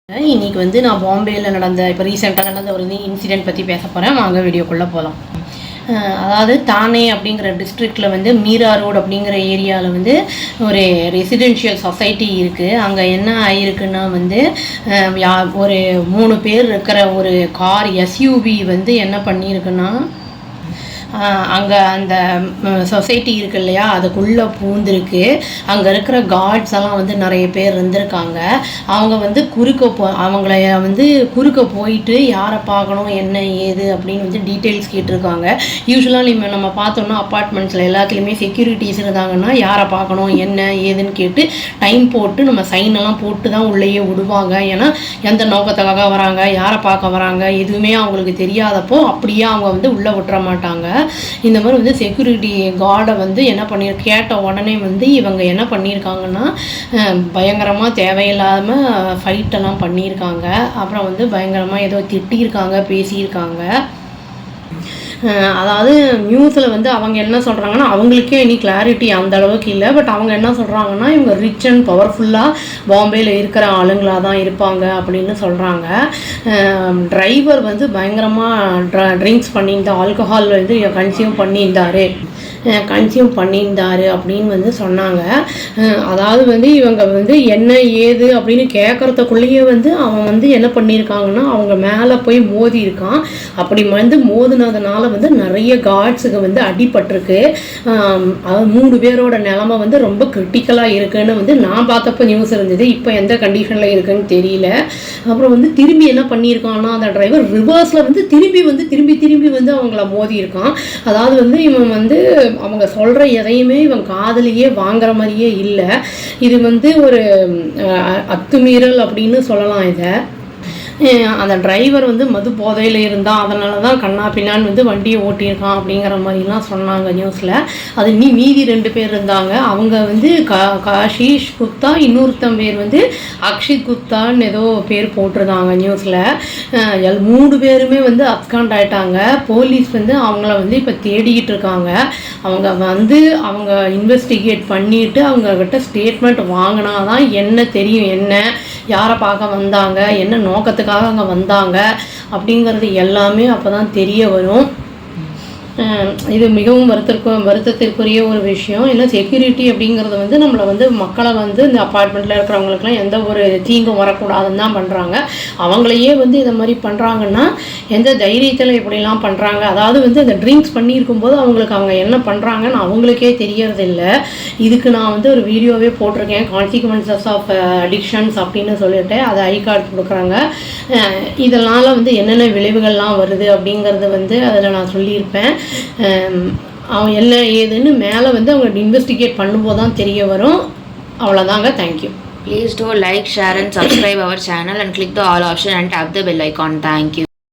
இன்னைக்கு வந்து நான் பாம்பேயில் நடந்த இப்போ ரீசெண்டாக நடந்த ஒரு இன்சிடென்ட் பற்றி பேச போகிறேன். வாங்க வீடியோக்குள்ளே போகலாம். அதாவது தானே அப்படிங்கிற டிஸ்ட்ரிக்டில் வந்து மீரா ரோடு அப்படிங்கிற ஏரியாவில் வந்து ஒரு ரெசிடென்ஷியல் சொசைட்டி இருக்குது. அங்கே என்ன ஆகிருக்குன்னா வந்து ஒரு 3 பேர் இருக்கிற ஒரு கார் எஸ்யூவி வந்து என்ன பண்ணியிருக்குன்னா அங்கே அந்த சொசைட்டி இருக்கு இல்லையா, அதுக்குள்ளே பூந்துருக்கு. அங்கே இருக்கிற கார்ட்ஸ் எல்லாம் வந்து நிறைய பேர் இருந்திருக்காங்க. அவங்க வந்து அவங்கள வந்து குறுக்க போயிட்டு யாரை பார்க்கணும் என்ன ஏது அப்படின்னு வந்து டீட்டெயில்ஸ் கேட்டிருக்காங்க. யூஸ்வலாக நம்ம பார்த்தோம்னா அப்பார்ட்மெண்ட்ஸில் எல்லாத்துலேயுமே செக்யூரிட்டிஸ் இருந்தாங்கன்னா யாரை பார்க்கணும் என்ன ஏதுன்னு கேட்டு டைம் போட்டு நம்ம சைனெல்லாம் போட்டு தான் உள்ளேயே விடுவாங்க. ஏன்னா எந்த நோக்கத்துக்காக வராங்க, யாரை பார்க்க வராங்க எதுவுமே அவங்களுக்கு தெரியாதப்போ அப்படியே அவங்க வந்து உள்ளே விட்டுற மாட்டாங்க. இந்த மாதிரி வந்து செக்யூரிட்டி கார்டை வந்து என்ன கேட்ட உடனே வந்து இவங்க என்ன பண்ணியிருக்காங்கன்னா பயங்கரமாக தேவையில்லாமல் ஃபைட்டெல்லாம் பண்ணியிருக்காங்க. அப்புறம் வந்து பயங்கரமாக ஏதோ திட்டியிருக்காங்க, பேசியிருக்காங்க. அதாவது நியூஸில் வந்து அவங்க என்ன சொல்கிறாங்கன்னா அவங்களுக்கே இனி கிளாரிட்டி அந்த அளவுக்கு இல்லை. பட் அவங்க என்ன சொல்கிறாங்கன்னா இவங்க ரிச் அண்ட் பவர்ஃபுல்லாக பாம்பேயில் இருக்கிற ஆளுங்களாக தான் இருப்பாங்க அப்படின்னு சொல்கிறாங்க. டிரைவர் வந்து பயங்கரமாக ட்ரிங்க்ஸ் பண்ணியிருந்தார், ஆல்கஹால் வந்து கன்சியூம் பண்ணியிருந்தார் அப்படின்னு வந்து சொன்னாங்க. அதாவது வந்து இவங்க வந்து என்ன ஏது அப்படின்னு கேட்குறதுக்குள்ளேயே வந்து அவன் வந்து என்ன பண்ணியிருக்காங்கன்னா அவங்க மேலே போய் மோதி இருக்கான். அப்படி வந்து மோதினதுனால வந்து நிறைய கார்ட்ஸுக்கு வந்து அடிபட்டிருக்கு. 3 பேரோட நிலைமை வந்து ரொம்ப கிரிட்டிக்கலாக இருக்குன்னு வந்து நான் பார்த்தப்போ நியூஸ் இருந்தது. இப்போ எந்த கண்டிஷனில் இருக்குன்னு தெரியல. அப்புறம் வந்து திரும்பி என்ன பண்ணியிருக்கான்னா அந்த டிரைவர் ரிவர்ஸில் வந்து திரும்பி வந்து அவங்கள மோதி இருக்கான். அதாவது வந்து இவன் வந்து அவங்க சொல்கிற எதையுமே இவன் காதலியே வாங்குற மாதிரியே இல்லை. இது வந்து ஒரு அத்துமீறல் அப்படின்னு சொல்லலாம். இதை அந்த டிரைவர் வந்து மது போதையில் இருந்தான், அதனால தான் கண்ணா பின்னான்னு வந்து வண்டியை ஓட்டியிருக்கான் அப்படிங்கிற மாதிரிலாம் சொன்னாங்க நியூஸில். அது மீதி 2 பேர் இருந்தாங்க. அவங்க வந்து காஷிஷ் குப்தா, இன்னொருத்தன் பேர் வந்து அக்ஷித் குப்தான்னு ஏதோ பேர் போட்டிருந்தாங்க நியூஸில். 3 பேருமே வந்து அப்காண்ட் ஆகிட்டாங்க. போலீஸ் வந்து அவங்கள வந்து இப்போ தேடிக்கிட்டு இருக்காங்க. அவங்க இன்வெஸ்டிகேட் பண்ணிவிட்டு அவங்கக்கிட்ட ஸ்டேட்மெண்ட் வாங்கினா தான் என்ன தெரியும், என்ன யாரை பார்க்க வந்தாங்க, என்ன நோக்கத்துக்காக அங்கே வந்தாங்க அப்படிங்கிறது எல்லாமே அப்போ தான் தெரிய வரும். இது மிகவும் வருத்தத்திற்குரிய ஒரு விஷயம். இல்லை செக்யூரிட்டி அப்படிங்கிறது வந்து நம்மளை வந்து மக்களை வந்து இந்த அப்பார்ட்மெண்ட்டில் இருக்கிறவங்களுக்குலாம் எந்த ஒரு தீங்கும் வரக்கூடாதுன்னு தான் பண்ணுறாங்க. அவங்களையே வந்து இதை மாதிரி பண்ணுறாங்கன்னா எந்த தைரியத்தில் இப்படிலாம் பண்ணுறாங்க. அதாவது வந்து அந்த ட்ரிங்க்ஸ் பண்ணியிருக்கும்போது அவங்களுக்கு அவங்க என்ன பண்ணுறாங்கன்னு அவங்களுக்கே தெரியறதில்லை. இதுக்கு நான் வந்து ஒரு வீடியோவே போட்டிருக்கேன், கான்சிக்வன்சஸ் ஆஃப் அடிக்ஷன்ஸ் அப்படின்னு சொல்லிட்டு அதை ஐ கார்டு கொடுக்குறாங்க. இதனால் வந்து என்னென்ன விளைவுகள்லாம் வருது அப்படிங்கிறது வந்து அதில் நான் சொல்லியிருப்பேன். அவன் என்ன ஏதுன்னு மேலே வந்து அவங்க இன்வெஸ்டிகேட் பண்ணும்போது தான் தெரிய வரும். அவ்வளோதாங்க. Thank you. Please do like, share and subscribe our channel and click the all option and tap the bell icon. Thank you.